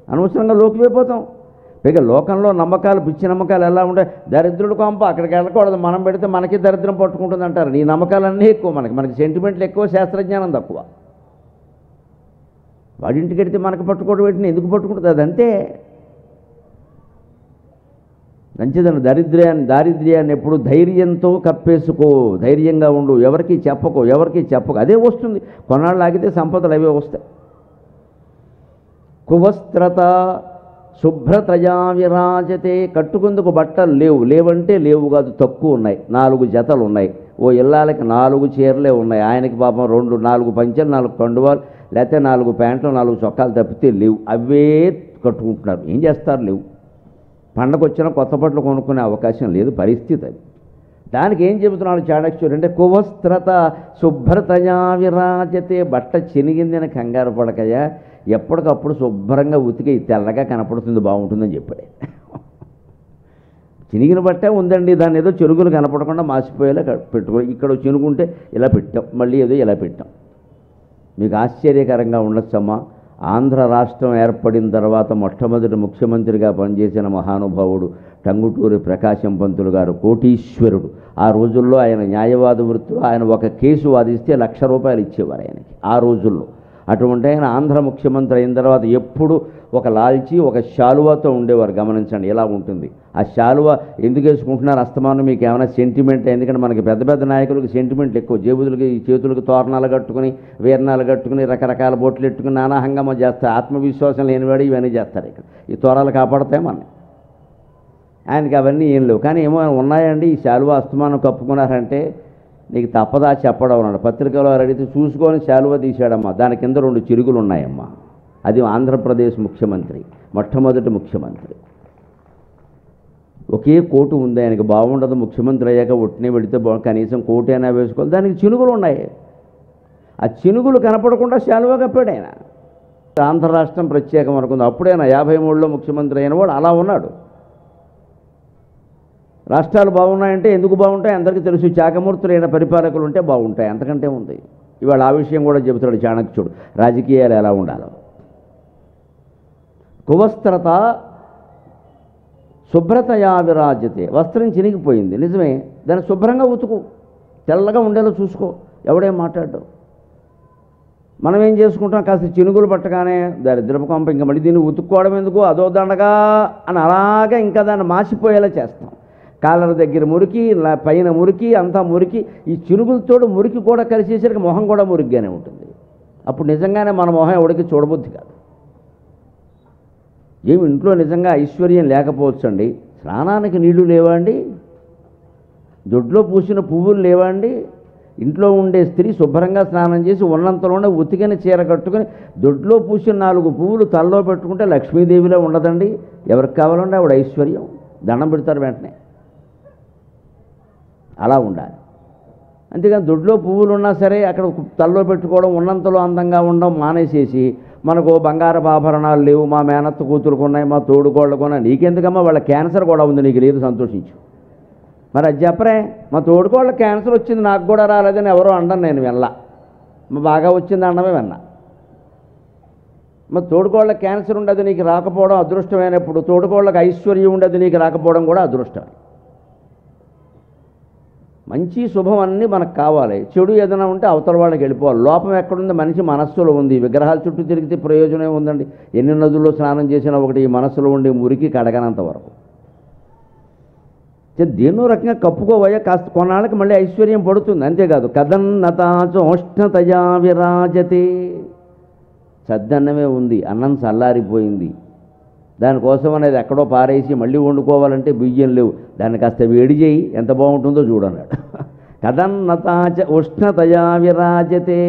అనవసరంగా లోకిపోతాం. పైగా లోకంలో నమ్మకాలు, పిచ్చి నమ్మకాలు ఎలా ఉంటాయి? దరిద్రుడు కొంప అక్కడికి వెళ్ళకూడదు, మనం పెడితే మనకి దరిద్రం పట్టుకుంటుంది అంటారు. నీ నమ్మకాలన్నీ ఎక్కువ, మనకి సెంటిమెంట్లు ఎక్కువ, శాస్త్రజ్ఞానం తక్కువ. వాడింటికి వెడితే మనకు పట్టుకోవడం పెట్టిన ఎందుకు పట్టుకుంటుంది? అదంతే. మంచిదని దారిద్ర్యాన్ని ఎప్పుడు ధైర్యంతో కప్పేసుకో, ధైర్యంగా ఉండు, ఎవరికి చెప్పకు, అదే వస్తుంది. కొన్నాళ్ళు ఆగితే సంపదలు అవే వస్తాయి. కువస్త్రత శుభ్రతయా విరాజతే. కట్టుకుందుకు బట్టలు లేవంటే లేవు కాదు, తక్కువ ఉన్నాయి. 4 జతలు ఉన్నాయి. ఓ ఇల్లాలకి 4 చీరలే ఉన్నాయి. ఆయనకి పాపం 4 పంచెలు, 4 కండువాలు, లేకపోతే 4 ప్యాంట్లు, 4 చొక్కాలు తప్పితే లేవు. అవే కట్టుకుంటున్నారు. ఏం చేస్తారు? లేవు. పండగ వచ్చినా కొత్త బట్టలు కొనుక్కునే అవకాశం లేదు, పరిస్థితి అది. దానికి ఏం చెబుతున్నాడు చాణక్యుడు అంటే, కువస్త్రత శుభ్రతయా విరాజతే. బట్ట చినిగిందని కంగారు పడకయా, ఎప్పటికప్పుడు శుభ్రంగా ఉతికి తెల్లగా కనపడుతుంది, బాగుంటుందని చెప్పాడు. చినిగిన బట్టే ఉందండి, దాన్ని ఏదో చెరుగులు కనపడకుండా మాసిపోయేలా పెట్టుకో. ఇక్కడ చినుకుంటే ఇలా పెట్టాం, మళ్ళీ ఏదో ఇలా పెట్టాం. మీకు ఆశ్చర్యకరంగా ఉండొచ్చమ్మా, ఆంధ్ర రాష్ట్రం ఏర్పడిన తర్వాత మొట్టమొదటి ముఖ్యమంత్రిగా పనిచేసిన మహానుభావుడు టంగుటూరి ప్రకాశం పంతులు గారు, కోటీశ్వరుడు. ఆ రోజుల్లో ఆయన న్యాయవాద వృత్తిలో ఆయన ఒక కేసు వాదిస్తే 1,00,000 రూపాయలు ఇచ్చేవారు ఆయనకి. ఆ రోజుల్లో అటువంటి ఆయన ఆంధ్ర ముఖ్యమంత్రి అయిన తర్వాత ఎప్పుడు ఒక లాల్చి ఒక శాలువాతో ఉండేవారు. గమనించండి ఎలా ఉంటుంది ఆ శాలువా. ఎందుకు వేసుకుంటున్నారు అస్తమానం? మీకు ఏమైనా సెంటిమెంట్? ఎందుకంటే మనకి పెద్ద పెద్ద నాయకులకు సెంటిమెంట్లు ఎక్కువ. జేబులకి చేతులకు తోరణాలు కట్టుకుని వీరణాలు కట్టుకుని రకరకాల బొట్లు ఎట్టుకుని నానా హంగామా చేస్తారు. ఆత్మవిశ్వాసం లేనివాడు ఇవన్నీ చేస్తారు. ఇక్కడ ఈ తోరాలు కాపాడతాయి మన. ఆయనకి అవన్నీ ఏం లేవు. కానీ ఏమో ఉన్నాయండి. ఈ శాలువా అస్తమానం కప్పుకున్నారంటే నీకు తప్పదా చెప్పడం అన్నాడు. పత్రికలో అడిగితే చూసుకొని శాలువా తీశాడమ్మా. దాని కింద 2 చిరుగులు ఉన్నాయమ్మా. అది ఆంధ్రప్రదేశ్ ముఖ్యమంత్రి, మొట్టమొదటి ముఖ్యమంత్రి. ఒకే కోటు ఉంది ఆయనకి. బాగుండదు ముఖ్యమంత్రి అయ్యాక ఒట్టినే పెడితే కనీసం కోటు అయినా వేసుకోవాలి. దానికి చినుగులు ఉన్నాయి. ఆ చినుగులు కనపడకుండా శాలువా కప్పాడు ఆయన. ఆంధ్ర రాష్ట్రం ప్రత్యేకం అనుకుంది. అప్పుడైనా 53లో ముఖ్యమంత్రి అయిన వాడు అలా ఉన్నాడు. రాష్ట్రాలు బాగున్నాయంటే ఎందుకు బాగుంటాయి అందరికీ తెలుసు. శాఖమూర్తులైన పరిపాలకులు ఉంటే బాగుంటాయి, అంతకంటే ఉంది. ఇవాళ ఆ విషయం కూడా చెబుతాడు చాణక్యుడు, రాజకీయాలు ఎలా ఉండాలో. కువస్త్రత శుభ్రతయా విరాజతే. వస్త్రం చినిగిపోయింది నిజమే, దాన్ని శుభ్రంగా ఉతుకు, తెల్లగా ఉండేలా చూసుకో, ఎవడేం మాట్లాడ్డు. మనం ఏం చేసుకుంటాం, కాస్త చినుగులు పట్టగానే దరిద్రపు కొంప ఇంకా మళ్ళీ దీన్ని ఉతుక్కోవడం ఎందుకు, అదో దండగా అని అలాగే ఇంకా దాన్ని మాసిపోయేలా చేస్తాం. కాలర్ దగ్గర మురికి, పైన మురికి, అంతా మురికి. ఈ చినుగులతోడు మురికి కూడా కలిసేసరికి మొహం కూడా మురికిగానే ఉంటుంది. అప్పుడు నిజంగానే మన మొహం ఎవడికి చూడబుద్ధి కాదు. ఏమి ఇంట్లో నిజంగా ఐశ్వర్యం లేకపోవచ్చు అండి. స్నానానికి నీళ్లు లేవా అండి? దొడ్లో పూసిన పువ్వులు లేవా అండి? ఇంట్లో ఉండే స్త్రీ శుభ్రంగా స్నానం చేసి ఉన్నంతలోనే ఉతికిన చీర కట్టుకుని దొడ్లో పూసిన 4 పువ్వులు తలలో పెట్టుకుంటే లక్ష్మీదేవిలో ఉండదండి. ఎవరికి కావాలంటే ఆవిడ ఐశ్వర్యం, దండం పెడతారు వెంటనే. అలా ఉండాలి. అంతేగాని దొడ్లో పువ్వులు ఉన్నా సరే అక్కడ తలలో పెట్టుకోవడం, ఉన్నంతలో అందంగా ఉండడం మానేసేసి మనకు బంగారపు ఆభరణాలు లేవు, మా మేనత్త కూతురుకు ఉన్నాయి, మా తోడుకోళ్ళకు ఉన్నాయి. నీకెందుకమ్మా, వాళ్ళ క్యాన్సర్ కూడా ఉంది, నీకు లేదు, సంతోషించు. మరి అది చెప్పరే, మా తోడుకోళ్ళ క్యాన్సర్ వచ్చింది నాకు కూడా రాలేదని ఎవరో అండను నేను వినలా. మా బాగా వచ్చింది అండమే విన్నా. మా తోడుకోళ్ళ క్యాన్సర్ ఉండదు నీకు రాకపోవడం అదృష్టమైనప్పుడు తోడుకోళ్ళకి ఐశ్వర్యం ఉండదు నీకు రాకపోవడం కూడా అదృష్టం. మంచి శుభం అన్నీ మనకు కావాలి. చెడు ఏదైనా ఉంటే అవతల వాళ్ళకి వెళ్ళిపోవాలి. లోపం ఎక్కడుంది, మనిషి మనస్సులో ఉంది. విగ్రహాల చుట్టూ తిరిగితే ప్రయోజనం ఉందండి. ఎన్ని నదుల్లో స్నానం చేసినా ఒకటి ఈ మనస్సులో ఉండే మురికి కడగనంత వరకు. దేన్నో రకంగా కప్పుకోవయ్యా, కాస్త కొన్నాళ్ళకి మళ్ళీ ఐశ్వర్యం పడుతుంది. అంతేకాదు కదన్నతాచోష్ణతయా విరాజతే. సద్దన్నమే ఉంది, అన్నం చల్లారిపోయింది, దానికోసం అనేది ఎక్కడో పారేసి మళ్ళీ వండుకోవాలంటే బియ్యం లేవు, దాన్ని కాస్త వేడి చేయి ఎంత బాగుంటుందో చూడన్నాడు. కదన్నతాచ ఉష్ణతయా విరాజతే.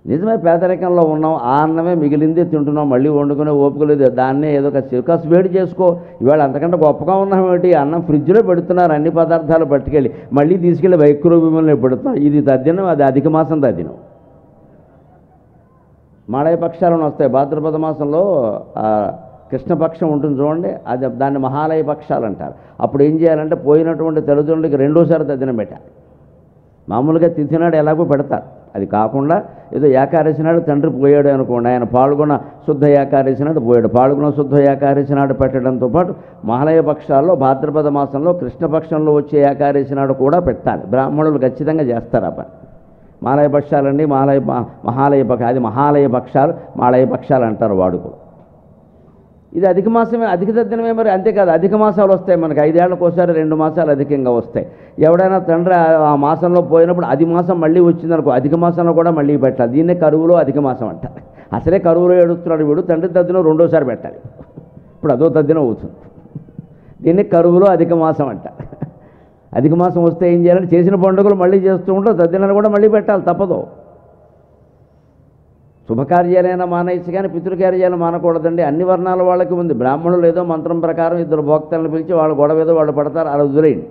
నిజమే, పేదరికంలో ఉన్నాం, ఆ అన్నమే మిగిలిందే తింటున్నాం, మళ్ళీ వండుకునే ఓపిక లేదు. దాన్నే ఏదో కాస్త వేడి చేసుకో. ఇవాళ అంతకంటే గొప్పగా ఉన్నాం ఏంటి, అన్నం ఫ్రిడ్జ్లో పెడుతున్నారు, అన్ని పదార్థాలు పట్టుకెళ్ళి మళ్ళీ తీసుకెళ్ళి మైక్రోవేవ్లో పెడుతున్నారు. ఇది తద్దినం, అది అధిక మాసం తద్దినం. మాళయ పక్షాలను వస్తాయి భాద్రపద మాసంలో. కృష్ణపక్షం ఉంటుంది చూడండి, అది దాన్ని మహాలయ పక్షాలు అంటారు. అప్పుడు ఏం చేయాలంటే పోయినటువంటి తల్లిదండ్రులకి రెండోసారి తద్దినం పెట్టాలి. మామూలుగా తిథి నాడు ఎలాగో పెడతారు, అది కాకుండా ఏదో ఏకాదశి నాడు తండ్రి పోయాడు అనుకోండి, ఆయన పాల్గొన శుద్ధ ఏకాదశి నాడు పోయాడు, పాల్గొన శుద్ధ ఏకాదశి నాడు పెట్టడంతో పాటు మహాలయ పక్షాల్లో భాద్రపద మాసంలో కృష్ణపక్షంలో వచ్చే ఏకాదశి నాడు కూడా పెట్టాలి. బ్రాహ్మణులు ఖచ్చితంగా చేస్తారు ఆ పని. మాలయ పక్షాలండి, మహాలయ అది మహాలయ పక్షాలు, మాలయ పక్షాలు అంటారు వాడుకలు. ఇది అధిక మాసమే, అధిక తద్దినమే. మరి అంతేకాదు అధిక మాసాలు వస్తాయి మనకి, 5 ఏళ్లకోసారి 2 మాసాలు అధికంగా వస్తాయి. ఎవడైనా తండ్రి ఆ మాసంలో పోయినప్పుడు అది మాసం మళ్ళీ వచ్చిందనుకో, అధిక మాసంలో కూడా మళ్ళీ పెట్టాలి. దీన్నే కరువులో అధిక మాసం అంటారు. అసలే కరువులో ఏడుస్తున్నాడు వీడు, తండ్రి తద్దినం రెండోసారి పెట్టాలి, ఇప్పుడు అదో తద్దినం అవుతుంది. దీన్ని కరువులో అధిక మాసం అంటారు. అధిక మాసం వస్తే ఏం చేయాలంటే చేసిన పండుగలు మళ్ళీ చేస్తూ ఉంటారు, తద్దినాలు కూడా మళ్ళీ పెట్టాలి, తప్పదు. శుభకార్యాలైనా మానేసి కానీ పితృకార్యాలు మానకూడదండి. అన్ని వర్ణాల వాళ్ళకి ఉంది. బ్రాహ్మణులు ఏదో మంత్రం ప్రకారం 2 భోక్తలను పిలిచి వాళ్ళు గొడవ ఏదో వాళ్ళు పడతారు, అలా వదిలేయండి.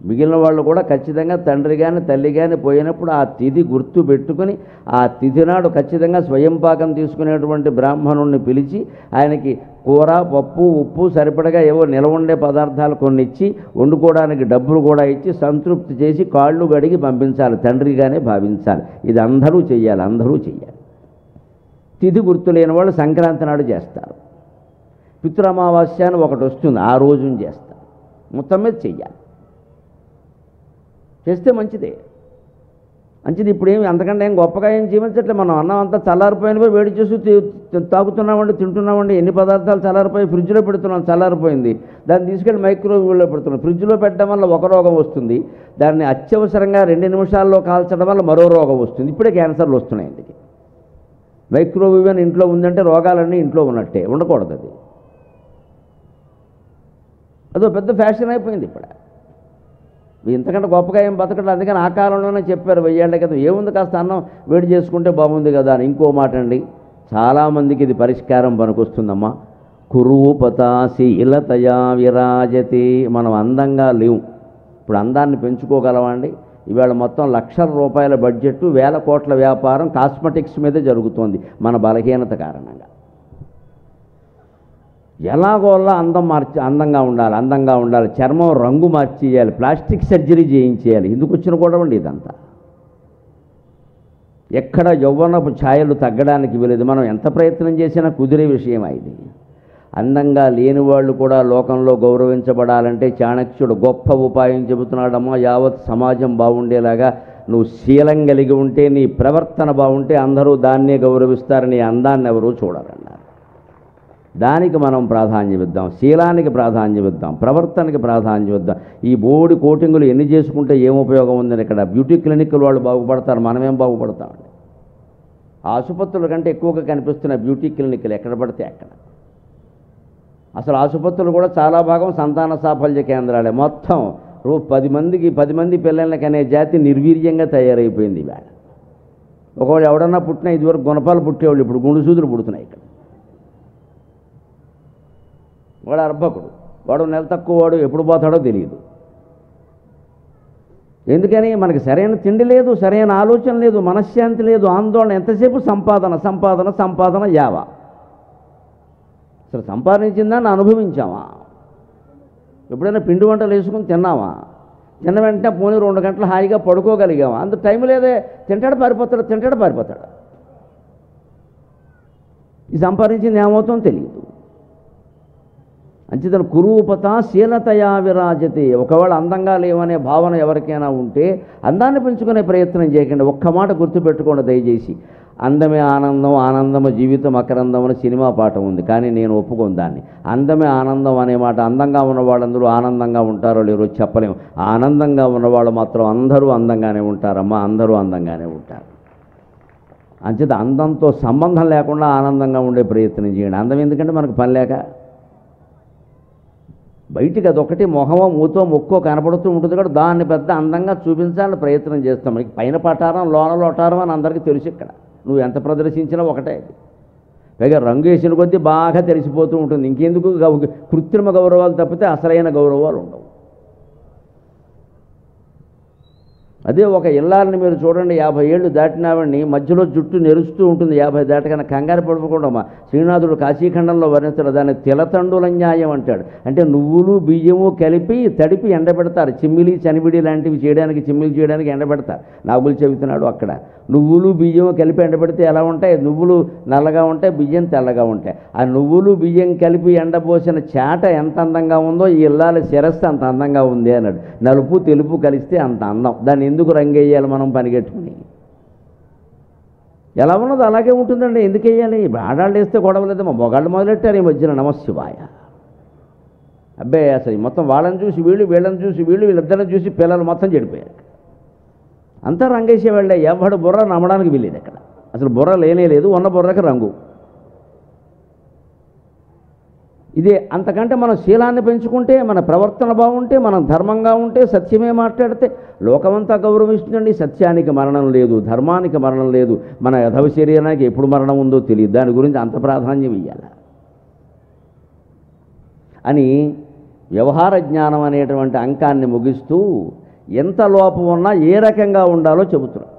మిగిలిన వాళ్ళు కూడా ఖచ్చితంగా తండ్రి కానీ తల్లి కానీ పోయినప్పుడు ఆ తిథి గుర్తు పెట్టుకుని ఆ తిథి నాడు ఖచ్చితంగా స్వయం పాకం తీసుకునేటువంటి బ్రాహ్మణుడిని పిలిచి ఆయనకి కూర, పప్పు, ఉప్పు సరిపడగా ఏవో నిలవ ఉండే పదార్థాలు కొన్ని ఇచ్చి వండుకోవడానికి డబ్బులు కూడా ఇచ్చి సంతృప్తి చేసి కాళ్ళు గడిగి పంపించాలి, తండ్రిగానే భావించాలి. ఇది అందరూ చెయ్యాలి, అందరూ చెయ్యాలి. తిథి గుర్తు లేని వాళ్ళు సంక్రాంతి నాడు చేస్తారు. పితృఅమావాస్య అని ఒకటి వస్తుంది, ఆ రోజున చేస్తారు. మొత్తం మీద చెయ్యాలి, చేస్తే మంచిదే. మంచిది. ఇప్పుడు ఏమి అంతకంటే ఏం గొప్పగా ఏం జీవించట్లే. మనం అన్నం అంతా చల్లారిపోయినవి వేడి చేసి తాగుతున్నామండి, తింటున్నామండి. ఎన్ని పదార్థాలు చల్లారిపోయి ఫ్రిడ్జ్లో పెడుతున్నాం, చల్లారిపోయింది. దాన్ని తీసుకెళ్ళి మైక్రోవేవ్లో పెడుతున్నాం. ఫ్రిడ్జ్లో పెట్టడం వల్ల ఒక రోగం వస్తుంది, దాన్ని అత్యవసరంగా 2 నిమిషాల్లో కాల్చడం వల్ల మరో రోగం వస్తుంది. ఇప్పుడే క్యాన్సర్లు వస్తున్నాయి. ఇంటికి మైక్రోవేవ్ అని ఇంట్లో ఉందంటే రోగాలన్నీ ఇంట్లో ఉన్నట్టే. ఉండకూడదు. అది అదో పెద్ద ఫ్యాషన్ అయిపోయింది ఇప్పుడు. ఇంతకంటే గొప్పగా ఏం బతకడం. అందుకని ఆ కాలంలోనే చెప్పారు 1000 ఏళ్ల క్రితం, ఏముంది కాస్త అన్నం వేడి చేసుకుంటే బాగుంది కదా అని. ఇంకో మాట అండి, చాలామందికి ఇది పరిష్కారం పనికొస్తుందమ్మా. కురూపతాశీలతయా విరాజతి. మనం అందంగా లేవు. ఇప్పుడు అందాన్ని పెంచుకోగలమండి? ఇవాళ మొత్తం లక్షల రూపాయల బడ్జెట్, 1000 కోట్ల వ్యాపారం కాస్మెటిక్స్ మీదే జరుగుతోంది మన బలహీనత కారణంగా. ఎలాగోలా అందంగా ఉండాలి. చర్మం రంగు మార్చేయాలి, ప్లాస్టిక్ సర్జరీ చేయించేయాలి. ఎందుకు వచ్చిన కూడా అండి ఇదంతా. ఎక్కడ యవ్వనపు ఛాయలు తగ్గడానికి వీలేదు. మనం ఎంత ప్రయత్నం చేసినా కుదిరే విషయం ఇది. అందంగా లేని వాళ్ళు కూడా లోకంలో గౌరవించబడాలంటే చాణక్యుడు గొప్ప ఉపాయం చెబుతున్నాడమ్మా. యావత్ సమాజం బాగుండేలాగా నువ్వు శీలం కలిగి ఉంటే, నీ ప్రవర్తన బాగుంటే అందరూ దాన్నే గౌరవిస్తారు. నీ అందాన్ని ఎవరూ చూడాలన్నారు. దానికి మనం ప్రాధాన్యం ఇద్దాం, శీలానికి ప్రాధాన్యం ఇద్దాం, ప్రవర్తనకి ప్రాధాన్యం ఇద్దాం. ఈ బోడి కోటింగులు ఎన్ని చేసుకుంటే ఏం ఉపయోగం ఉందని ఇక్కడ బ్యూటీ క్లినిక్లు వాళ్ళు బాగుపడతారు, మనమేం బాగుపడతామండి. ఆసుపత్రుల కంటే ఎక్కువగా కనిపిస్తున్న బ్యూటీ క్లినిక్లు ఎక్కడ పడితే అక్కడ. అసలు ఆసుపత్రులు కూడా చాలా భాగం సంతాన సాఫల్య కేంద్రాలే. మొత్తం 10 మంది పిల్లలకి అనే జాతి నిర్వీర్యంగా తయారైపోయింది ఇవాళ. ఒకవేళ ఎవడన్నా పుట్టినా ఇదివరకు గుణపాలు పుట్టేవాళ్ళు, ఇప్పుడు గుండు సూదులు పుడుతున్నాయి ఇక్కడ. వాడు అర్భకుడు, వాడు నెల తక్కువ, వాడు ఎప్పుడు పోతాడో తెలియదు. ఎందుకని? మనకి సరైన తిండి లేదు, సరైన ఆలోచన లేదు, మనశ్శాంతి లేదు, ఆందోళన. ఎంతసేపు సంపాదన సంపాదన సంపాదన యావ. అసలు సంపాదించిందాన్ని అనుభవించామా? ఎప్పుడైనా పిండి వంటలు వేసుకుని తిన్నామా? తిన్న వెంటనే పోనీ 2 గంటలు హాయిగా పడుకోగలిగామా? అంత టైం లేదే. తింటాడు పారిపోతాడు. ఈ సంపాదించింది ఏమవుతుందో తెలియదు. అంచేతను కురూపత శీలతయా విరాజతి. ఒకవేళ అందంగా లేవనే భావన ఎవరికైనా ఉంటే అందాన్ని పెంచుకునే ప్రయత్నం చేయకండి. ఒక్క మాట గుర్తుపెట్టుకోండి దయచేసి. అందమే ఆనందం, ఆనందము జీవితం అకరందం అని సినిమా పాట ఉంది, కానీ నేను ఒప్పుకోను దాన్ని. అందమే ఆనందం అనే మాట, అందంగా ఉన్న వాళ్ళందరూ ఆనందంగా ఉంటారో లేరో చెప్పలేము. ఆనందంగా ఉన్నవాళ్ళు మాత్రం అందరూ అందంగానే ఉంటారమ్మా, అందరూ అందంగానే ఉంటారు. అంచేత అందంతో సంబంధం లేకుండా ఆనందంగా ఉండే ప్రయత్నం చేయండి. అందం ఎందుకంటే మనకు పని లేక. బయటికి అదొకటి మొహమో మూతో మొక్కో కనపడుతూ ఉంటుంది కూడా దాన్ని పెద్ద అందంగా చూపించాలని ప్రయత్నం చేస్తాం. మనకి పైన పటారం లోన లోటారం అని అందరికీ తెలుసు. ఇక్కడ నువ్వు ఎంత ప్రదర్శించినా ఒకటే. పైగా రంగు వేసిన కొద్దీ బాగా తెలిసిపోతూ ఉంటుంది. ఇంకెందుకు కృత్రిమ గౌరవాలు తప్పితే అసలైన గౌరవాలు ఉండవు. అదే ఒక ఇల్లాలని మీరు చూడండి, 50 ఏళ్ళు దాటినావని మధ్యలో జుట్టు నెరుస్తూ ఉంటుంది. 50 దాటకన్నా కంగారు పడిపోకుండా శ్రీనాథుడు కాశీఖండంలో వర్ణిస్తాడు. దాన్ని తిలతండుల న్యాయం అంటాడు. అంటే నువ్వులు బియ్యము కలిపి తడిపి ఎండబెడతారు. చిమ్మిలి చనిబిడి లాంటివి చేయడానికి, చిమ్మిలి చేయడానికి ఎండబెడతారు. నాగులు చెబుతున్నాడు అక్కడ. నువ్వులు బియ్యము కలిపి ఎండబెడితే ఎలా ఉంటాయి? నువ్వులు నల్లగా ఉంటాయి, బియ్యం తెల్లగా ఉంటాయి. ఆ నువ్వులు బియ్యం కలిపి ఎండబోసిన చాట ఎంత అందంగా ఉందో ఈ ఇల్లాల శిరస్సు అంత అందంగా ఉంది అన్నాడు. నలుపు తెలుపు కలిస్తే అంత అందం. దాన్ని ఎందుకు రంగేయాలి మనం పనిగట్టుకుని? ఎలా ఉన్నదో అలాగే ఉంటుందండి. ఎందుకు వేయాలి? ఆడాళ్ళు వేస్తే గొడవలేదు, మా మొగాళ్ళు మొదలెట్టారు ఈ మధ్యన. నమశివాయ. అబ్బాయి అసలు మొత్తం వాళ్ళని చూసి వీళ్ళు, వీళ్ళని చూసి వీళ్ళు, వీళ్ళిద్దరిని చూసి పిల్లలు మొత్తం చెడిపోయారు. అంతా రంగేసేవాళ్ళే. ఎవడు బుర్ర నమ్మడానికి వీలేదు అక్కడ. అసలు బుర్ర లేనే లేదు, ఉన్న బుర్రకి రంగు. ఇదే. అంతకంటే మన శీలాన్ని పెంచుకుంటే, మన ప్రవర్తన బాగుంటే, మనం ధర్మంగా ఉంటే, సత్యమే మాట్లాడితే లోకమంతా గౌరవిస్తుందండి. సత్యానికి మరణం లేదు, ధర్మానికి మరణం లేదు. మన యథవ శరీరానికి ఎప్పుడు మరణం ఉందో తెలియదు. దాని గురించి అంత ప్రాధాన్యం ఇవ్వాలి అని వ్యవహార జ్ఞానం అనేటువంటి అంకాన్ని ముగిస్తూ ఎంత లోపం ఉన్నా ఏ రకంగా ఉండాలో చెబుతున్నారు.